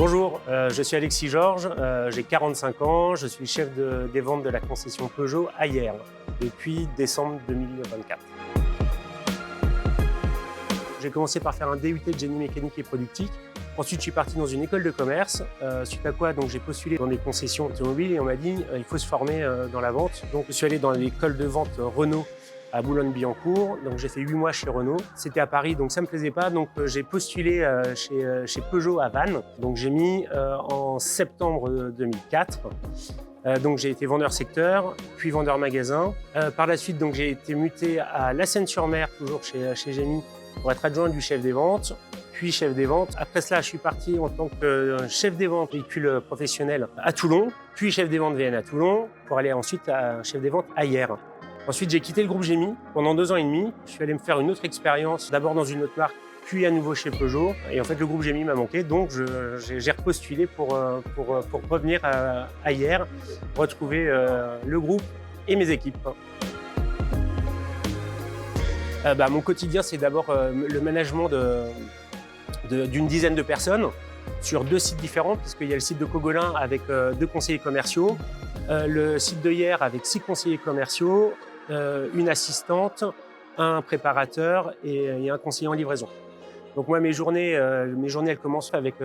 Bonjour, je suis Alexis Georges, j'ai 45 ans, je suis chef des ventes de la concession Peugeot à Hyères depuis décembre 2024. J'ai commencé par faire un DUT de génie mécanique et productique. Ensuite, je suis parti dans une école de commerce, suite à quoi j'ai postulé dans des concessions automobiles et on m'a dit il faut se former dans la vente. Donc, je suis allé dans l'école de vente Renault à Boulogne-Billancourt. Donc, j'ai fait 8 mois chez Renault. C'était à Paris, donc ça ne me plaisait pas. Donc, j'ai postulé chez Peugeot à Vannes. Donc, j'ai mis en septembre 2004. Donc, j'ai été vendeur secteur, puis vendeur magasin. Par la suite, donc, j'ai été muté à La Seyne-sur-Mer, toujours chez Gémy, pour être adjoint du chef des ventes, puis chef des ventes. Après cela, je suis parti en tant que chef des ventes véhicule professionnel à Toulon, puis chef des ventes VN à Toulon, pour aller ensuite à chef des ventes à Hyères. Ensuite, j'ai quitté le groupe Gémy pendant 2 ans et demi. Je suis allé me faire une autre expérience, d'abord dans une autre marque, puis à nouveau chez Peugeot. Et en fait, le groupe Gémy m'a manqué, donc j'ai repostulé pour revenir à Hyères, retrouver le groupe et mes équipes. Mon quotidien, c'est d'abord le management d'une dizaine de personnes sur 2 sites différents, puisqu'il y a le site de Cogolin avec 2 conseillers commerciaux, le site de Hyères avec 6 conseillers commerciaux, une assistante, un préparateur et un conseiller en livraison. Donc moi, mes journées elles commencent avec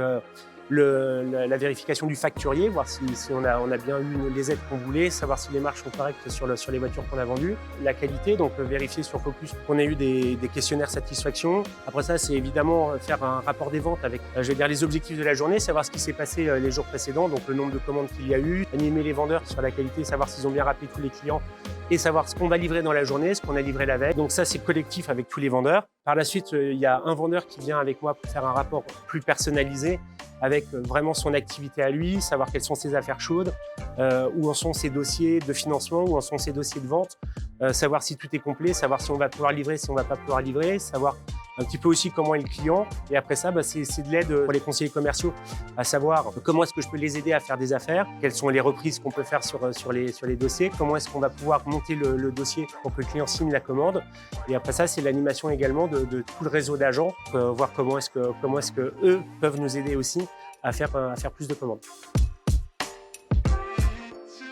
la vérification du facturier, voir si on a bien eu les aides qu'on voulait, savoir si les marges sont correctes sur les voitures qu'on a vendues. La qualité, donc vérifier sur Focus qu'on ait eu des questionnaires satisfaction. Après ça, c'est évidemment faire un rapport des ventes avec les objectifs de la journée, savoir ce qui s'est passé les jours précédents, donc le nombre de commandes qu'il y a eu, animer les vendeurs sur la qualité, savoir s'ils ont bien rappelé tous les clients et savoir ce qu'on va livrer dans la journée, ce qu'on a livré la veille. Donc ça, c'est collectif avec tous les vendeurs. Par la suite, il y a un vendeur qui vient avec moi pour faire un rapport plus personnalisé avec vraiment son activité à lui, savoir quelles sont ses affaires chaudes, où en sont ses dossiers de financement, où en sont ses dossiers de vente, savoir si tout est complet, savoir si on va pouvoir livrer, si on ne va pas pouvoir livrer, savoir un petit peu aussi comment est le client. Et après ça, c'est de l'aide pour les conseillers commerciaux, à savoir comment est-ce que je peux les aider à faire des affaires, quelles sont les reprises qu'on peut faire sur les dossiers, comment est-ce qu'on va pouvoir monter le dossier pour que le client signe la commande. Et après ça, c'est l'animation également de tout le réseau d'agents, voir comment est-ce que eux peuvent nous aider aussi à faire plus de commandes.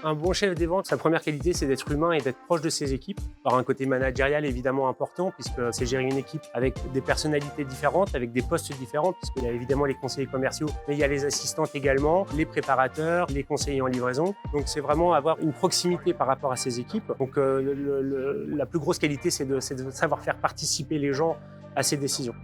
Un bon chef des ventes, sa première qualité, c'est d'être humain et d'être proche de ses équipes. Alors un côté managérial évidemment important, puisque c'est gérer une équipe avec des personnalités différentes, avec des postes différents, puisqu'il y a évidemment les conseillers commerciaux, mais il y a les assistantes également, les préparateurs, les conseillers en livraison. Donc c'est vraiment avoir une proximité par rapport à ses équipes. Donc la plus grosse qualité, c'est de savoir faire participer les gens à ses décisions.